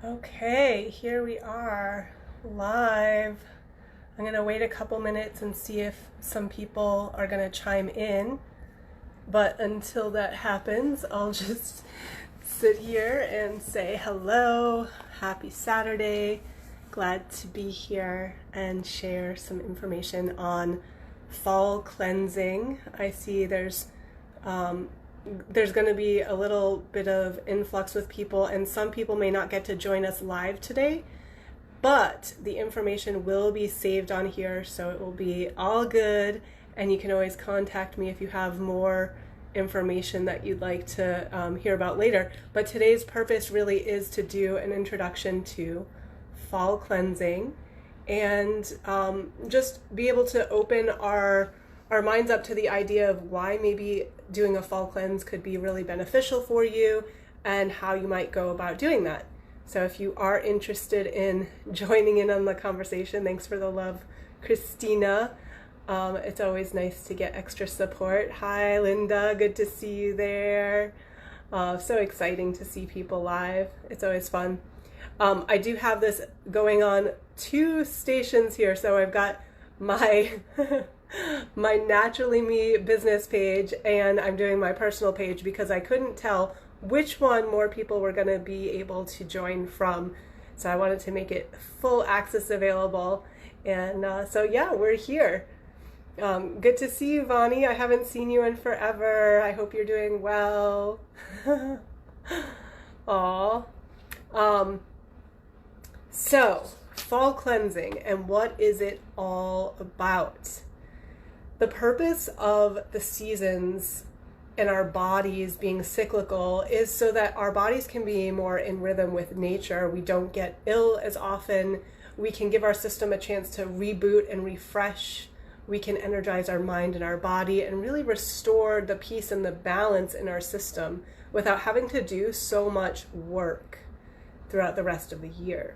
Okay, here we are live. I'm going to wait a couple minutes and see if some people are going to chime in. But until that happens, I'll just sit here and say hello, happy Saturday. Glad to be here and share some information on fall cleansing. I see there's going to be a little bit of influx with people, and some people may not get to join us live today, but the information will be saved on here, so it will be all good, and you can always contact me if you have more information that you'd like to hear about later. But today's purpose really is to do an introduction to fall cleansing and just be able to open our minds up to the idea of why maybe doing a fall cleanse could be really beneficial for you and how you might go about doing that. So if you are interested in joining in on the conversation, thanks for the love, Christina. It's always nice to get extra support. Hi, Linda. Good to see you there. So exciting to see people live. It's always fun. I do have this going on 2 stations here. So I've got my my Naturally Me business page, and I'm doing my personal page because I couldn't tell which one more people were going to be able to join from. So I wanted to make it full access available. And so yeah, we're here. Good to see you, Vani. I haven't seen you in forever. I hope you're doing well. Aw. So, fall cleansing, and what is it all about? The purpose of the seasons and our bodies being cyclical is so that our bodies can be more in rhythm with nature. We don't get ill as often. We can give our system a chance to reboot and refresh. We can energize our mind and our body and really restore the peace and the balance in our system without having to do so much work throughout the rest of the year.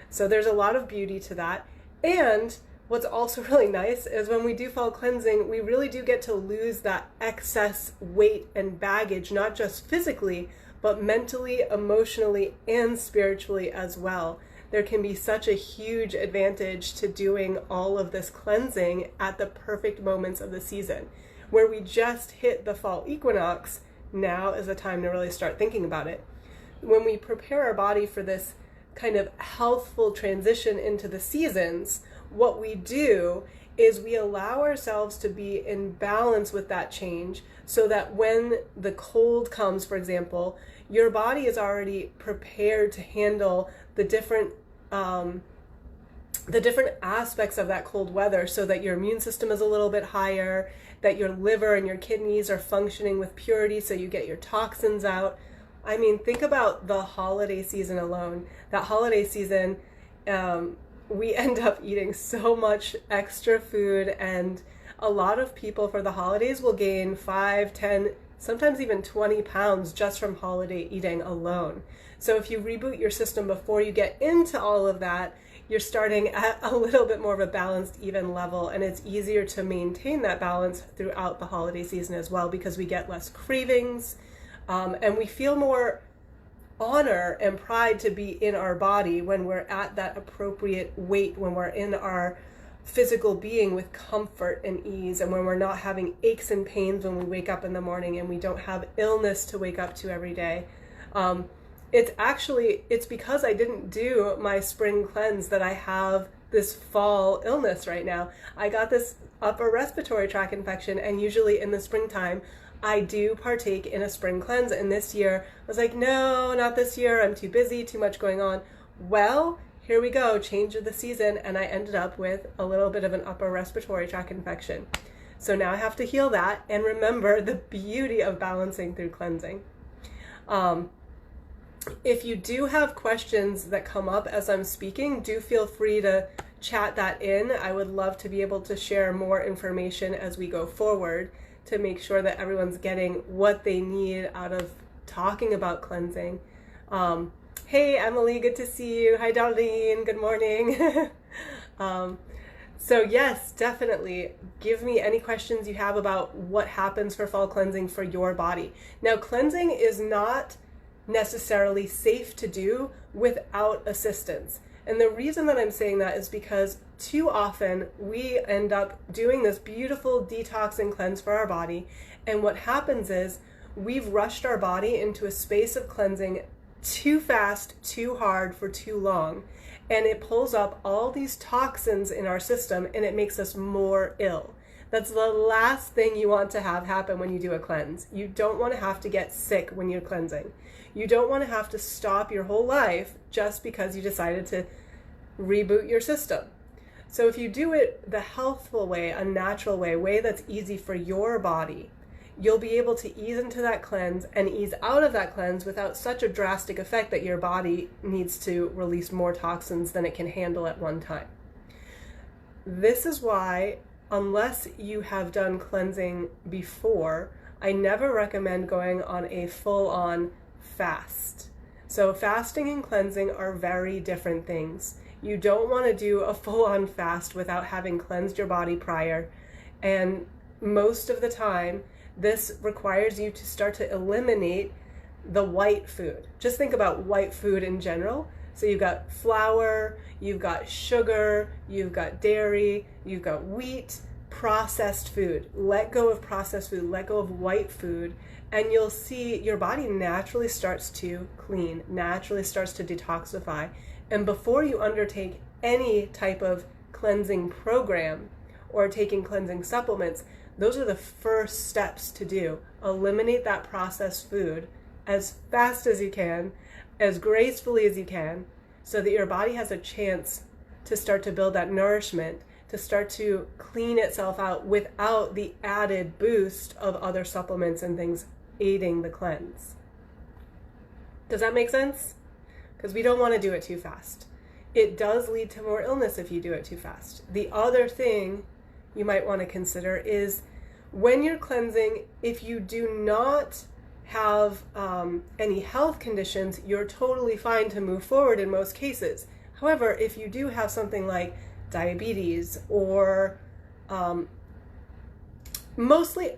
So there's a lot of beauty to that. And what's also really nice is when we do fall cleansing, we really do get to lose that excess weight and baggage, not just physically, but mentally, emotionally, and spiritually as well. There can be such a huge advantage to doing all of this cleansing at the perfect moments of the season. Where we just hit the fall equinox, now is the time to really start thinking about it. When we prepare our body for this kind of healthful transition into the seasons, what we do is we allow ourselves to be in balance with that change so that when the cold comes, for example, your body is already prepared to handle the different aspects of that cold weather, so that your immune system is a little bit higher, that your liver and your kidneys are functioning with purity so you get your toxins out. I mean, think about the holiday season alone. That holiday season, we end up eating so much extra food, and a lot of people for the holidays will gain 5, 10, sometimes even 20 pounds just from holiday eating alone. So if you reboot your system before you get into all of that, you're starting at a little bit more of a balanced, even level, and it's easier to maintain that balance throughout the holiday season as well, because we get less cravings, and we feel more honor and pride to be in our body when we're at that appropriate weight, when we're in our physical being with comfort and ease, and when we're not having aches and pains when we wake up in the morning, and we don't have illness to wake up to every day. It's because I didn't do my spring cleanse that I have this fall illness right now. I got this upper respiratory tract infection, and usually in the springtime I do partake in a spring cleanse, and this year I was like, no, not this year, I'm too busy, too much going on. Well, here we go, change of the season, and I ended up with a little bit of an upper respiratory tract infection. So now I have to heal that and remember the beauty of balancing through cleansing. If you do have questions that come up as I'm speaking, do feel free to chat that in. I would love to be able to share more information as we go forward to make sure that everyone's getting what they need out of talking about cleansing. Hey, Emily, good to see you. Hi, Darlene, good morning. So yes, definitely give me any questions you have about what happens for fall cleansing for your body. Now, cleansing is not necessarily safe to do without assistance. And the reason that I'm saying that is because too often we end up doing this beautiful detox and cleanse for our body. And what happens is we've rushed our body into a space of cleansing too fast, too hard for too long. And it pulls up all these toxins in our system and it makes us more ill. That's the last thing you want to have happen when you do a cleanse. You don't want to have to get sick when you're cleansing. You don't want to have to stop your whole life just because you decided to reboot your system. So if you do it the healthful way, a natural way that's easy for your body, you'll be able to ease into that cleanse and ease out of that cleanse without such a drastic effect that your body needs to release more toxins than it can handle at one time. This is why, unless you have done cleansing before, I never recommend going on a full-on fast. So fasting and cleansing are very different things. You don't want to do a full-on fast without having cleansed your body prior. And most of the time, this requires you to start to eliminate the white food. Just think about white food in general. So you've got flour, you've got sugar, you've got dairy, you've got wheat, processed food. Let go of processed food, let go of white food, and you'll see your body naturally starts to clean, naturally starts to detoxify. And before you undertake any type of cleansing program or taking cleansing supplements, those are the first steps to do. Eliminate that processed food as fast as you can, as gracefully as you can, so that your body has a chance to start to build that nourishment, to start to clean itself out without the added boost of other supplements and things aiding the cleanse. Does that make sense? Because we don't want to do it too fast. It does lead to more illness if you do it too fast. The other thing you might want to consider is when you're cleansing, if you do not have any health conditions, you're totally fine to move forward in most cases. However, if you do have something like diabetes or mostly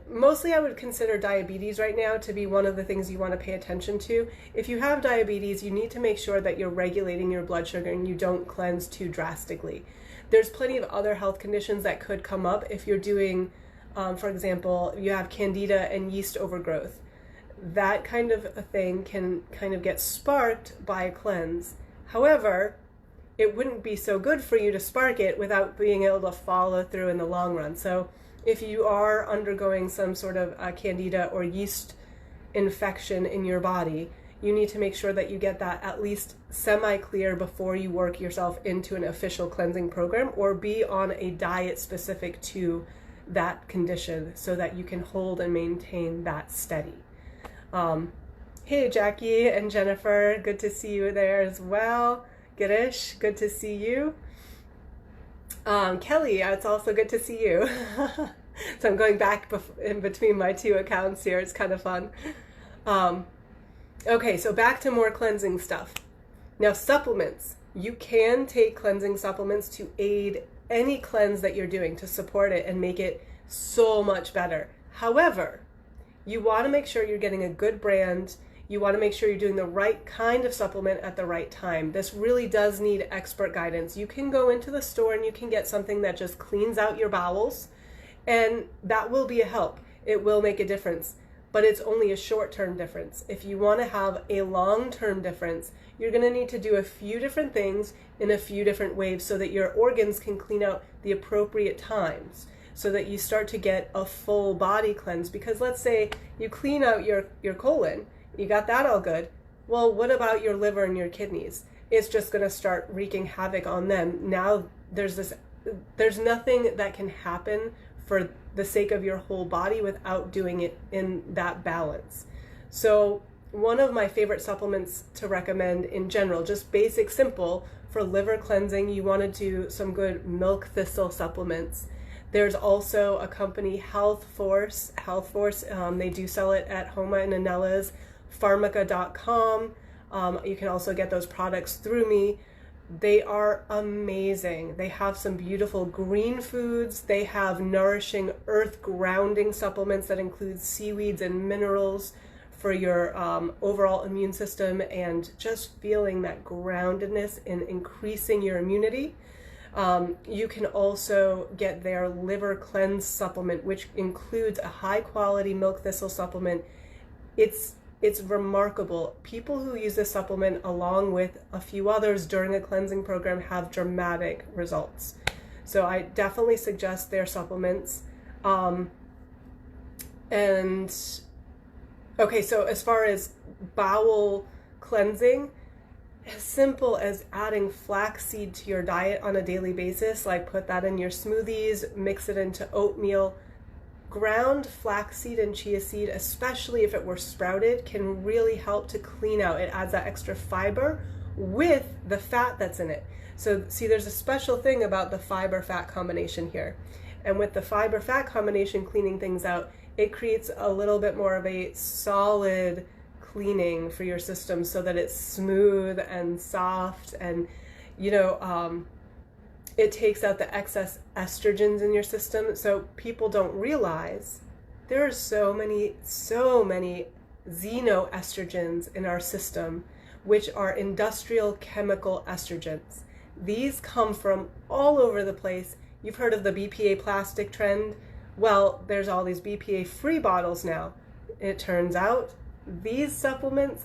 I would consider diabetes right now to be one of the things you want to pay attention to. If you have diabetes, you need to make sure that you're regulating your blood sugar and you don't cleanse too drastically. There's plenty of other health conditions that could come up if you're doing, for example, you have candida and yeast overgrowth. That kind of a thing can kind of get sparked by a cleanse. However, it wouldn't be so good for you to spark it without being able to follow through in the long run. So if you are undergoing some sort of candida or yeast infection in your body, you need to make sure that you get that at least semi-clear before you work yourself into an official cleansing program or be on a diet specific to that condition so that you can hold and maintain that steady. Hey, Jackie and Jennifer, good to see you there as well. Girish, good to see you. Kelly, it's also good to see you. So I'm going back in between my two accounts here. It's kind of fun. Okay, so back to more cleansing stuff. Now, supplements. You can take cleansing supplements to aid any cleanse that you're doing to support it and make it so much better. However, you want to make sure you're getting a good brand. You want to make sure you're doing the right kind of supplement at the right time. This really does need expert guidance. You can go into the store and you can get something that just cleans out your bowels, and that will be a help. It will make a difference, but it's only a short-term difference. If you want to have a long-term difference, you're going to need to do a few different things in a few different ways so that your organs can clean out the appropriate times, so that you start to get a full body cleanse. Because let's say you clean out your colon, you got that all good. Well, what about your liver and your kidneys? It's just going to start wreaking havoc on them. Now there's nothing that can happen for the sake of your whole body without doing it in that balance. So one of my favorite supplements to recommend in general, just basic, simple, for liver cleansing, you want to do some good milk thistle supplements. There's also a company, Health Force. They do sell it at Homa and Anella's, Pharmaca.com. You can also get those products through me. They are amazing. They have some beautiful green foods. They have nourishing earth grounding supplements that include seaweeds and minerals for your overall immune system and just feeling that groundedness and increasing your immunity. You can also get their liver cleanse supplement, which includes a high quality milk thistle supplement. It's remarkable. People who use this supplement along with a few others during a cleansing program have dramatic results. So I definitely suggest their supplements. And okay, so as far as bowel cleansing, as simple as adding flaxseed to your diet on a daily basis, like put that in your smoothies, mix it into oatmeal. Ground flaxseed and chia seed, especially if it were sprouted, can really help to clean out. It adds that extra fiber with the fat that's in it. So see, there's a special thing about the fiber-fat combination here. And with the fiber-fat combination cleaning things out, it creates a little bit more of a solid cleaning for your system so that it's smooth and soft, and it takes out the excess estrogens in your system. So people don't realize there are so many xenoestrogens in our system, which are industrial chemical estrogens. These come from all over the place. You've heard of the BPA plastic trend. Well, there's all these BPA-free bottles now. It turns out these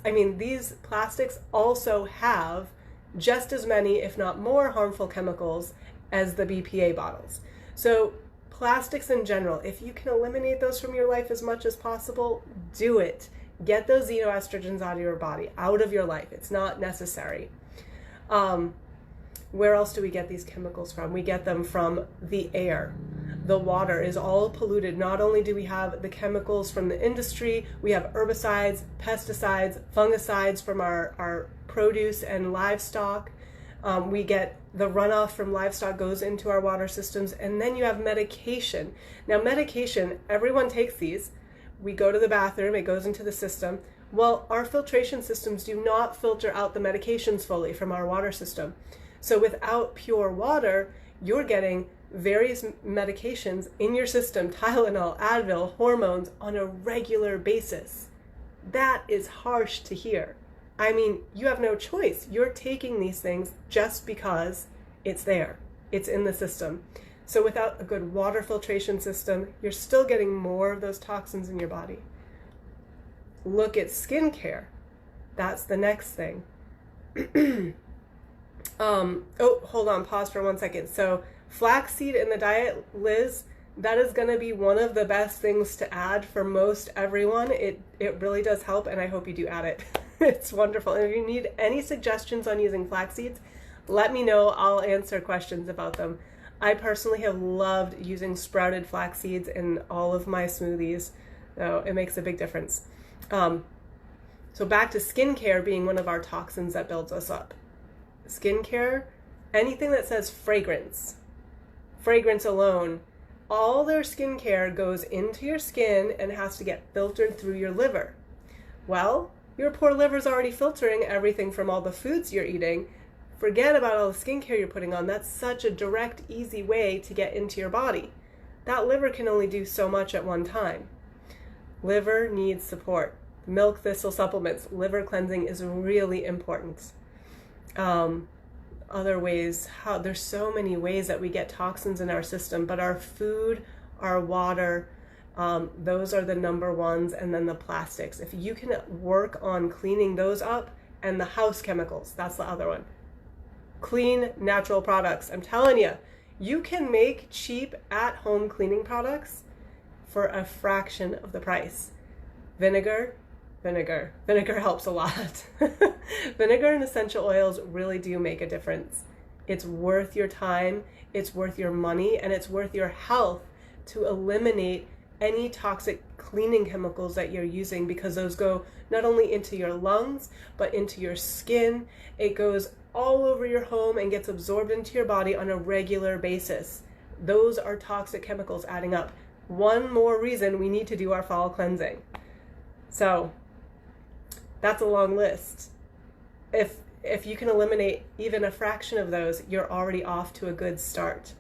these plastics also have just as many, if not more, harmful chemicals as the BPA bottles. So plastics in general, if you can eliminate those from your life as much as possible, do it. Get those xenoestrogens out of your body, out of your life. It's not necessary. Where else do we get these chemicals from? We get them from the air. The water is all polluted. Not only do we have the chemicals from the industry, we have herbicides, pesticides, fungicides from our produce and livestock. We get the runoff from livestock goes into our water systems, and then you have medication. Now medication, everyone takes these. We go to the bathroom, it goes into the system. Well, our filtration systems do not filter out the medications fully from our water system. So without pure water, you're getting various medications in your system, Tylenol, Advil, hormones, on a regular basis. That is harsh to hear. I mean, you have no choice. You're taking these things just because it's there. It's in the system. So without a good water filtration system, you're still getting more of those toxins in your body. Look at skincare. That's the next thing. Hold on, pause for 1 second. So flaxseed in the diet, Liz, that is going to be one of the best things to add for most everyone. It really does help, and I hope you do add it. It's wonderful. And if you need any suggestions on using flax seeds, let me know. I'll answer questions about them. I personally have loved using sprouted flax seeds in all of my smoothies, so it makes a big difference. So back to skincare being one of our toxins that builds us up. Skincare, anything that says fragrance alone, all their skincare goes into your skin and has to get filtered through your liver. Well, your poor liver's already filtering everything from all the foods you're eating. Forget about all the skincare you're putting on. That's such a direct, easy way to get into your body. That liver can only do so much at one time. Liver needs support. Milk thistle supplements, liver cleansing is really important. Other ways, there's so many ways that we get toxins in our system, but our food, our water, those are the number ones, and then the plastics. If you can work on cleaning those up, and the house chemicals, that's the other one. Clean, natural products. I'm telling you, you can make cheap at-home cleaning products for a fraction of the price. Vinegar helps a lot. Vinegar and essential oils really do make a difference. It's worth your time, it's worth your money, and it's worth your health to eliminate any toxic cleaning chemicals that you're using, because those go not only into your lungs, but into your skin. It goes all over your home and gets absorbed into your body on a regular basis. Those are toxic chemicals adding up. One more reason we need to do our fall cleansing. So that's a long list. If you can eliminate even a fraction of those, you're already off to a good start.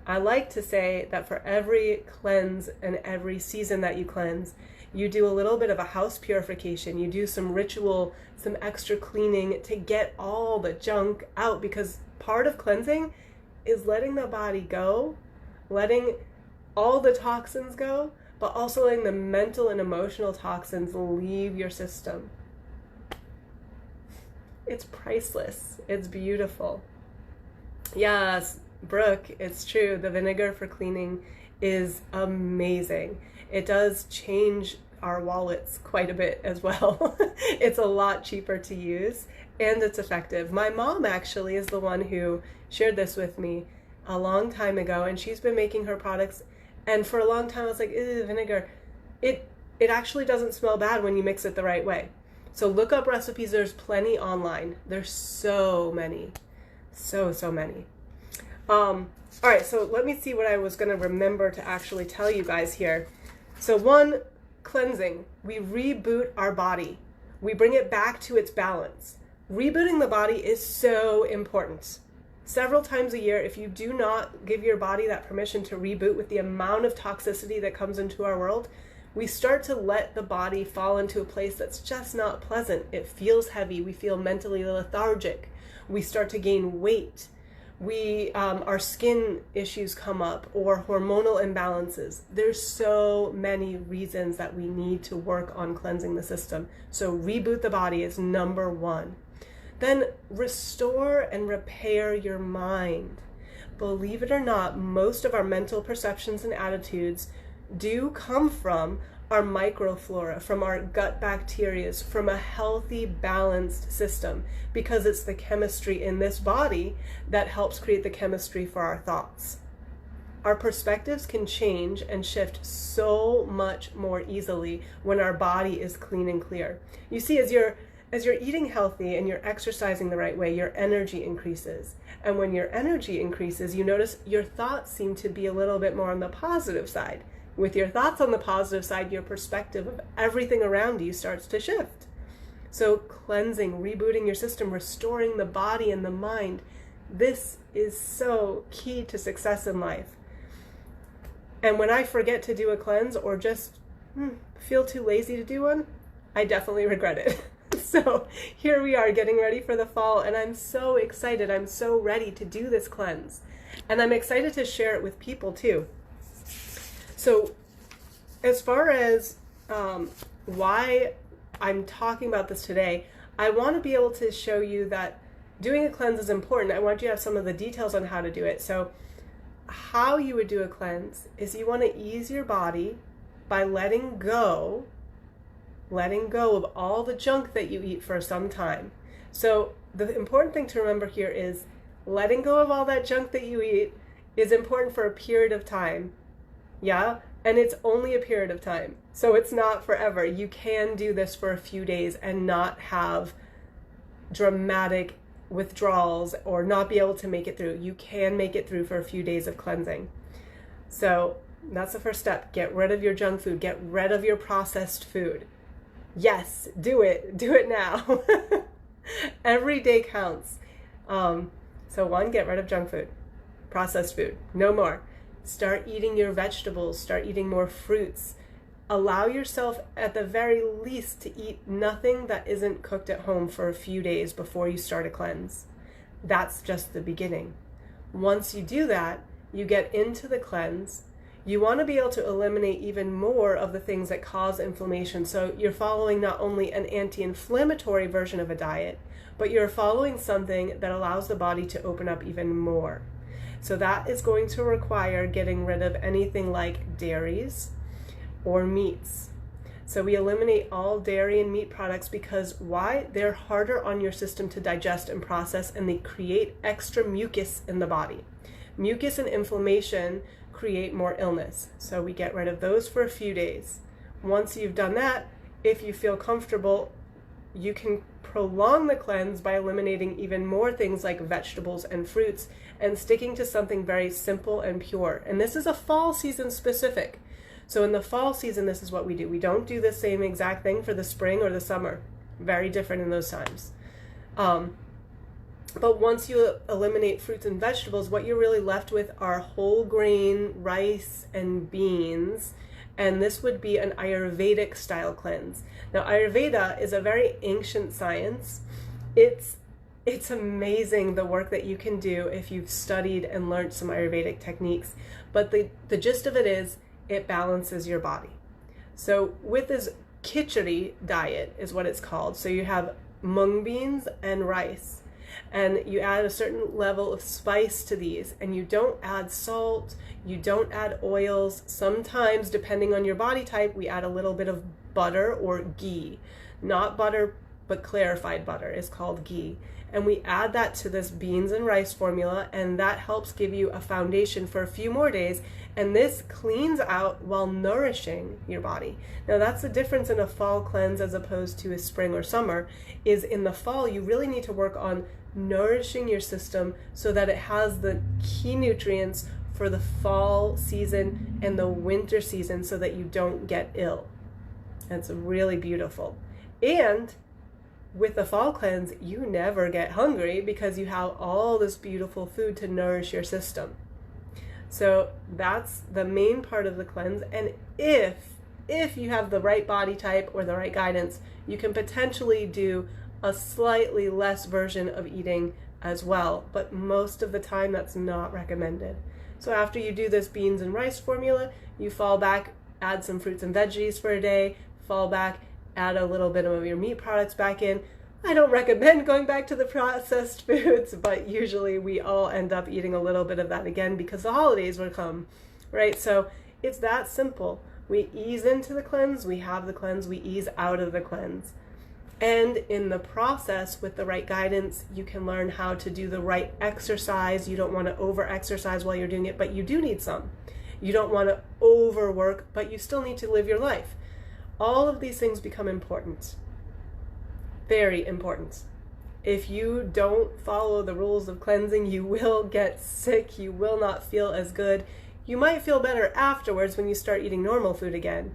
I like to say that for every cleanse and every season that you cleanse, You do a little bit of a house purification. You do some ritual, some extra cleaning to get all the junk out, because part of cleansing is letting the body go, letting all the toxins go, but also letting the mental and emotional toxins leave your system. It's priceless. It's beautiful. Yes, Brooke, it's true. The vinegar for cleaning is amazing. It does change our wallets quite a bit as well. It's a lot cheaper to use and it's effective. My mom actually is the one who shared this with me a long time ago, and she's been making her products, and for a long time I was like, ew, vinegar. It actually doesn't smell bad when you mix it the right way. So look up recipes. There's plenty online. There's so many. So many. All right, so let me see what I was going to remember to actually tell you guys here. So one, cleansing. We reboot our body. We bring it back to its balance. Rebooting the body is so important. Several times a year, if you do not give your body that permission to reboot with the amount of toxicity that comes into our world, we start to let the body fall into a place that's just not pleasant. It feels heavy. We feel mentally lethargic. We start to gain weight. Our skin issues come up, or hormonal imbalances. There's so many reasons that we need to work on cleansing the system. So reboot the body is number one. Then restore and repair your mind. Believe it or not, most of our mental perceptions and attitudes do come from our microflora, from our gut bacteria, from a healthy, balanced system, because it's the chemistry in this body that helps create the chemistry for our thoughts. Our perspectives can change and shift so much more easily when our body is clean and clear. You see, as you're eating healthy and you're exercising the right way, your energy increases. And when your energy increases, you notice your thoughts seem to be a little bit more on the positive side. With your thoughts on the positive side, your perspective of everything around you starts to shift. So cleansing, rebooting your system, restoring the body and the mind, this is so key to success in life. And when I forget to do a cleanse or just feel too lazy to do one, I definitely regret it. So here we are getting ready for the fall, and I'm so excited. I'm so ready to do this cleanse. And I'm excited to share it with people too. So as far as why I'm talking about this today, I want to be able to show you that doing a cleanse is important. I want you to have some of the details on how to do it. So how you would do a cleanse is you want to ease your body by letting go of all the junk that you eat for some time. So the important thing to remember here is letting go of all that junk that you eat is important for a period of time. Yeah, and it's only a period of time. So it's not forever. You can do this for a few days and not have dramatic withdrawals or not be able to make it through. You can make it through for a few days of cleansing. So that's the first step. Get rid of your junk food. Get rid of your processed food. Yes, do it. Do it now. Every day counts. So one, get rid of junk food, processed food. No more. Start eating your vegetables. Start eating more fruits. Allow yourself at the very least to eat nothing that isn't cooked at home for a few days before you start a cleanse. That's just the beginning. Once you do that, you get into the cleanse. You want to be able to eliminate even more of the things that cause inflammation. So you're following not only an anti-inflammatory version of a diet, but you're following something that allows the body to open up even more. So that is going to require getting rid of anything like dairies or meats. So we eliminate all dairy and meat products because why? They're harder on your system to digest and process, and they create extra mucus in the body. Mucus and inflammation create more illness. So we get rid of those for a few days. Once you've done that, if you feel comfortable, you can prolong the cleanse by eliminating even more things like vegetables and fruits and sticking to something very simple and pure. And this is a fall season specific. So in the fall season, this is what we do. We don't do the same exact thing for the spring or the summer. Very different in those times. But once you eliminate fruits and vegetables, what you're really left with are whole grain rice and beans and this would be an Ayurvedic style cleanse. Now, Ayurveda is a very ancient science. It's amazing the work that you can do if you've studied and learned some Ayurvedic techniques. But the gist of it is, it balances your body. So with this khichdi diet is what it's called. So you have mung beans and rice, and you add a certain level of spice to these, and you don't add salt, you don't add oils. Sometimes, depending on your body type, we add a little bit of butter or ghee. Not butter, but clarified butter is called ghee. And we add that to this beans and rice formula, and that helps give you a foundation for a few more days. And this cleans out while nourishing your body. Now, that's the difference in a fall cleanse as opposed to a spring or summer, is in the fall, you really need to work on nourishing your system so that it has the key nutrients for the fall season and the winter season so that you don't get ill. That's really beautiful. And with the fall cleanse, you never get hungry because you have all this beautiful food to nourish your system. So that's the main part of the cleanse. And if you have the right body type or the right guidance, you can potentially do a slightly less version of eating as well. But most of the time, that's not recommended. So after you do this beans and rice formula, you fall back, add some fruits and veggies for a day, fall back, add a little bit of your meat products back in. I don't recommend going back to the processed foods, but usually we all end up eating a little bit of that again because the holidays will come, right? So it's that simple. We ease into the cleanse, we have the cleanse, we ease out of the cleanse. And in the process, with the right guidance, you can learn how to do the right exercise. You don't want to over-exercise while you're doing it, but you do need some. You don't want to overwork, but you still need to live your life. All of these things become important. Very important. If you don't follow the rules of cleansing, you will get sick. You will not feel as good. You might feel better afterwards when you start eating normal food again.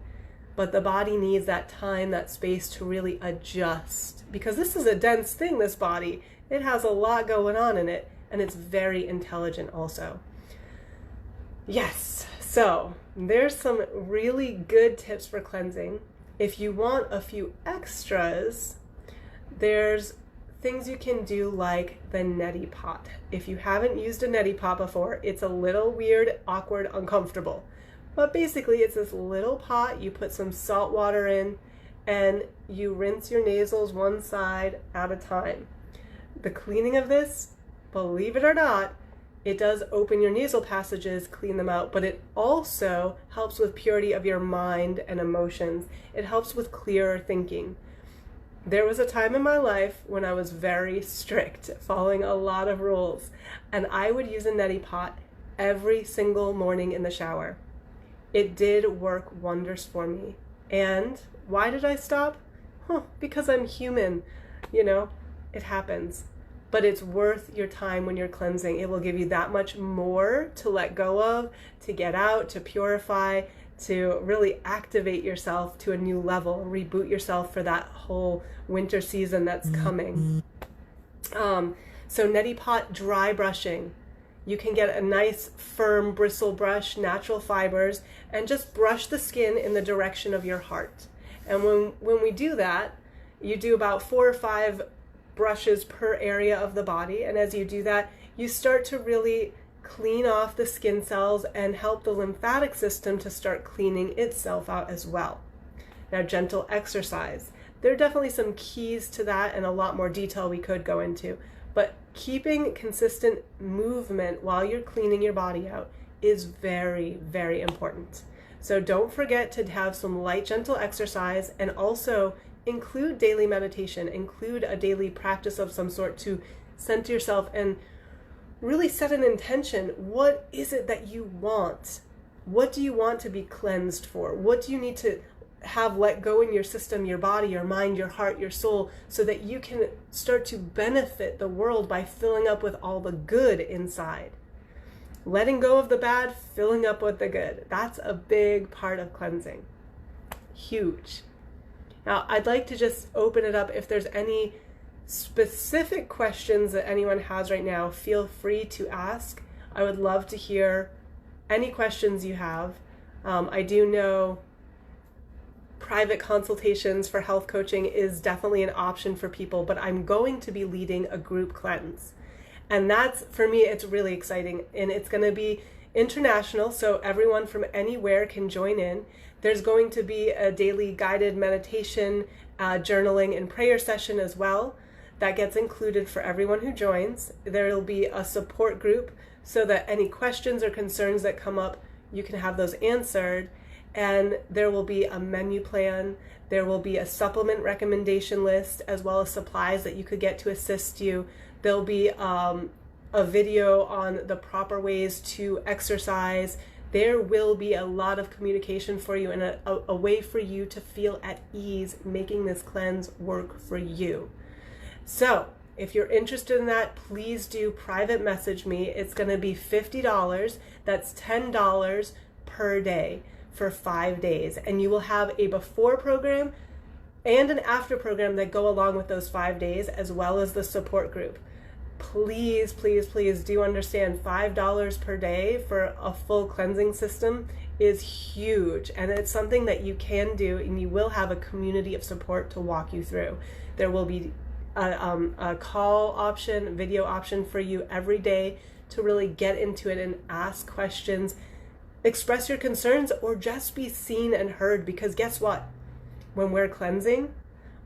But the body needs that time, that space to really adjust. Because this is a dense thing, this body. It has a lot going on in it, and it's very intelligent also. Yes, so there's some really good tips for cleansing. If you want a few extras, there's things you can do like the neti pot. If you haven't used a neti pot before, it's a little weird, awkward, uncomfortable. But basically it's this little pot, you put some salt water in, and you rinse your nasals one side at a time. The cleaning of this, believe it or not, it does open your nasal passages, clean them out, but it also helps with purity of your mind and emotions. It helps with clearer thinking. There was a time in my life when I was very strict, following a lot of rules, and I would use a neti pot every single morning in the shower. It did work wonders for me. And why did I stop? Because I'm human. It happens. But it's worth your time when you're cleansing. It will give you that much more to let go of, to get out, to purify, to really activate yourself to a new level, reboot yourself for that whole winter season that's coming. So neti pot dry brushing. You can get a nice firm bristle brush, natural fibers, and just brush the skin in the direction of your heart. And when we do that, you do about 4 or 5 brushes per area of the body. And as you do that, you start to really clean off the skin cells and help the lymphatic system to start cleaning itself out as well. Now, gentle exercise. There are definitely some keys to that and a lot more detail we could go into. But keeping consistent movement while you're cleaning your body out is very, very important. So don't forget to have some light, gentle exercise, and also include daily meditation, include a daily practice of some sort to center yourself and really set an intention. What is it that you want? What do you want to be cleansed for? What do you need to have let go in your system, your body, your mind, your heart, your soul, so that you can start to benefit the world by filling up with all the good inside? Letting go of the bad, filling up with the good. That's a big part of cleansing. Huge. Now, I'd like to just open it up. If there's any specific questions that anyone has right now, feel free to ask. I would love to hear any questions you have. I do know private consultations for health coaching is definitely an option for people, but I'm going to be leading a group cleanse. And that's, for me, it's really exciting. And it's going to be international, so everyone from anywhere can join in. There's going to be a daily guided meditation, journaling, and prayer session as well. That gets included for everyone who joins. There will be a support group so that any questions or concerns that come up, you can have those answered. And there will be a menu plan. There will be a supplement recommendation list, as well as supplies that you could get to assist you. There'll be a video on the proper ways to exercise. There will be a lot of communication for you and a way for you to feel at ease making this cleanse work for you. So if you're interested in that, please do private message me. It's going to be $50. That's $10 per day for 5 days. And you will have a before program and an after program that go along with those 5 days, as well as the support group. Please, please, please do understand $5 per day for a full cleansing system is huge. And it's something that you can do, and you will have a community of support to walk you through. There will be a call option, video option for you every day to really get into it and ask questions, express your concerns, or just be seen and heard. Because guess what? When we're cleansing,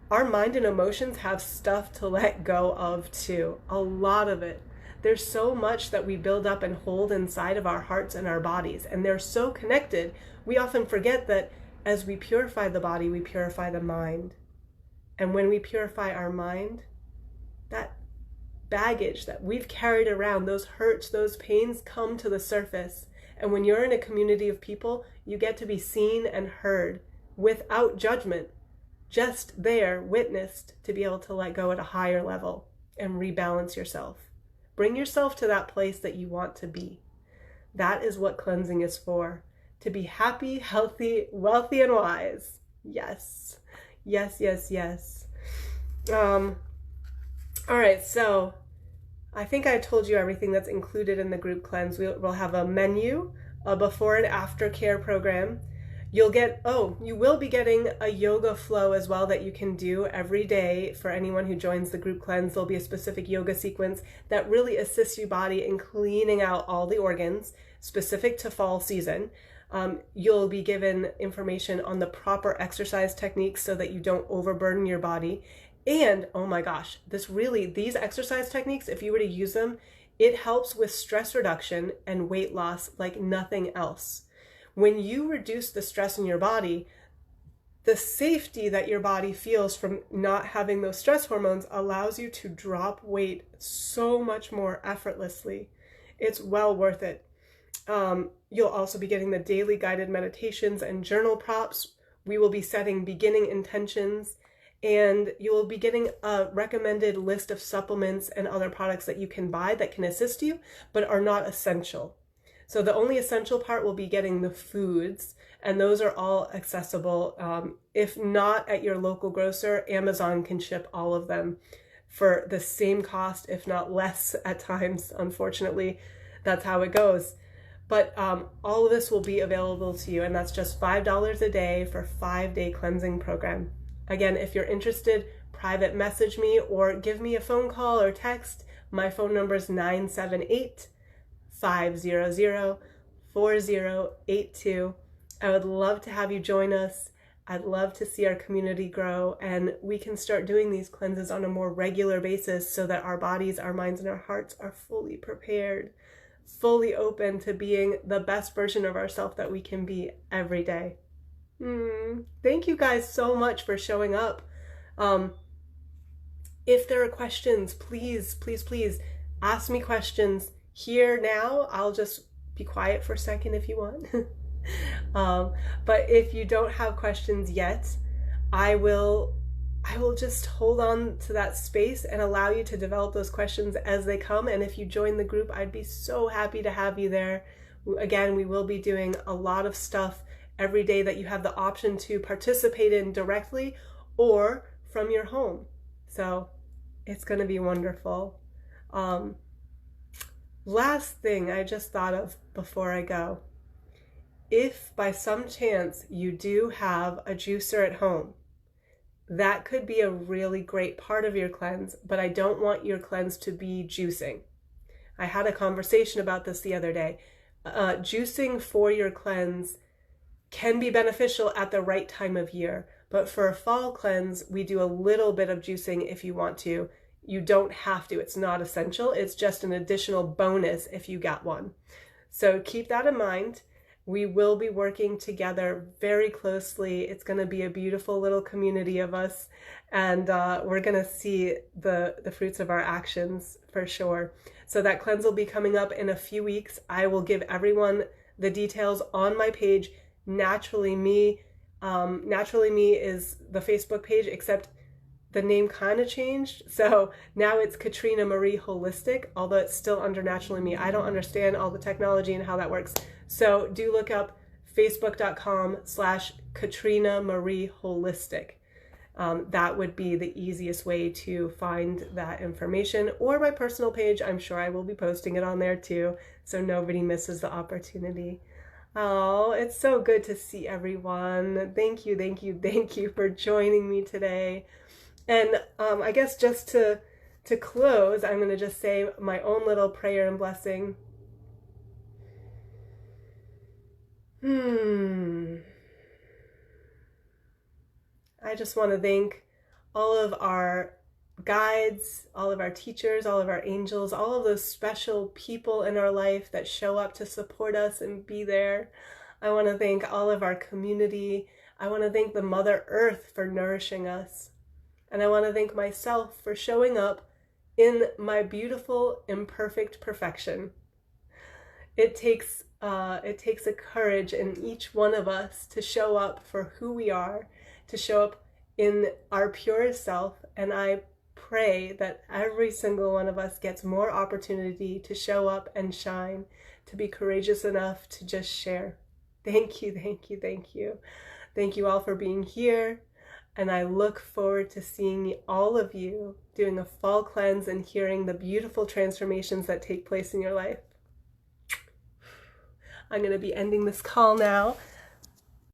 our mind and emotions have stuff to let go of too. A lot of it. There's so much that we build up and hold inside of our hearts and our bodies, and they're so connected. We often forget that as we purify the body, we purify the mind. And when we purify our mind, that baggage that we've carried around, those hurts, those pains come to the surface. And when you're in a community of people, you get to be seen and heard without judgment, just there, witnessed, to be able to let go at a higher level and rebalance yourself. Bring yourself to that place that you want to be. That is what cleansing is for. To be happy, healthy, wealthy, and wise. Yes. Yes, yes, yes. All right, so I think I told you everything that's included in the group cleanse. We'll have a menu, a before and after care program. You will be getting a yoga flow as well that you can do every day for anyone who joins the group cleanse. There'll be a specific yoga sequence that really assists your body in cleaning out all the organs, specific to fall season. You'll be given information on the proper exercise techniques so that you don't overburden your body. And oh my gosh, these exercise techniques, if you were to use them, it helps with stress reduction and weight loss like nothing else. When you reduce the stress in your body, the safety that your body feels from not having those stress hormones allows you to drop weight so much more effortlessly. It's well worth it. You'll also be getting the daily guided meditations and journal prompts. We will be setting beginning intentions, and you will be getting a recommended list of supplements and other products that you can buy that can assist you, but are not essential. So the only essential part will be getting the foods, and those are all accessible. If not at your local grocer, Amazon can ship all of them for the same cost, if not less at times. Unfortunately, that's how it goes. But all of this will be available to you, and that's just $5 a day for a 5-day cleansing program. Again, if you're interested, private message me or give me a phone call or text. My phone number is 978-500-4082. I would love to have you join us. I'd love to see our community grow, and we can start doing these cleanses on a more regular basis so that our bodies, our minds, and our hearts are fully prepared, fully open to being the best version of ourselves that we can be every day. Thank you guys so much for showing up. If there are questions, please ask me questions here now. I'll just be quiet for a second if you want. But if you don't have questions yet, I will just hold on to that space and allow you to develop those questions as they come. And if you join the group, I'd be so happy to have you there. Again, we will be doing a lot of stuff every day that you have the option to participate in directly or from your home. So it's going to be wonderful. Last thing I just thought of before I go. if by some chance you do have a juicer at home, that could be a really great part of your cleanse, but I don't want your cleanse to be juicing. I had a conversation about this the other day. Juicing for your cleanse can be beneficial at the right time of year, but for a fall cleanse, we do a little bit of juicing if you want to. You don't have to. It's not essential. It's just an additional bonus if you get one. So keep that in mind. We will be working together very closely. It's going to be a beautiful little community of us, and we're going to see the fruits of our actions for sure. So that cleanse will be coming up in a few weeks. I will give everyone the details on my page, Naturally Me. Naturally Me is the Facebook page, except the name kind of changed. So now it's Katrina Marie Holistic, although it's still under Naturally Me. I don't understand all the technology and how that works. So do look up facebook.com/Katrina Marie Holistic. That would be the easiest way to find that information, or my personal page. I'm sure I will be posting it on there too, so nobody misses the opportunity. Oh, it's so good to see everyone. Thank you, thank you, thank you for joining me today. And I guess just to close, I'm going to just say my own little prayer and blessing. I just want to thank all of our guides, all of our teachers, all of our angels, all of those special people in our life that show up to support us and be there. I want to thank all of our community. I want to thank the Mother Earth for nourishing us. And I want to thank myself for showing up in my beautiful, imperfect perfection. It takes a courage in each one of us to show up for who we are, to show up in our purest self. And I pray that every single one of us gets more opportunity to show up and shine, to be courageous enough to just share. Thank you, thank you, thank you. Thank you all for being here. And I look forward to seeing all of you doing a fall cleanse and hearing the beautiful transformations that take place in your life. I'm going to be ending this call now.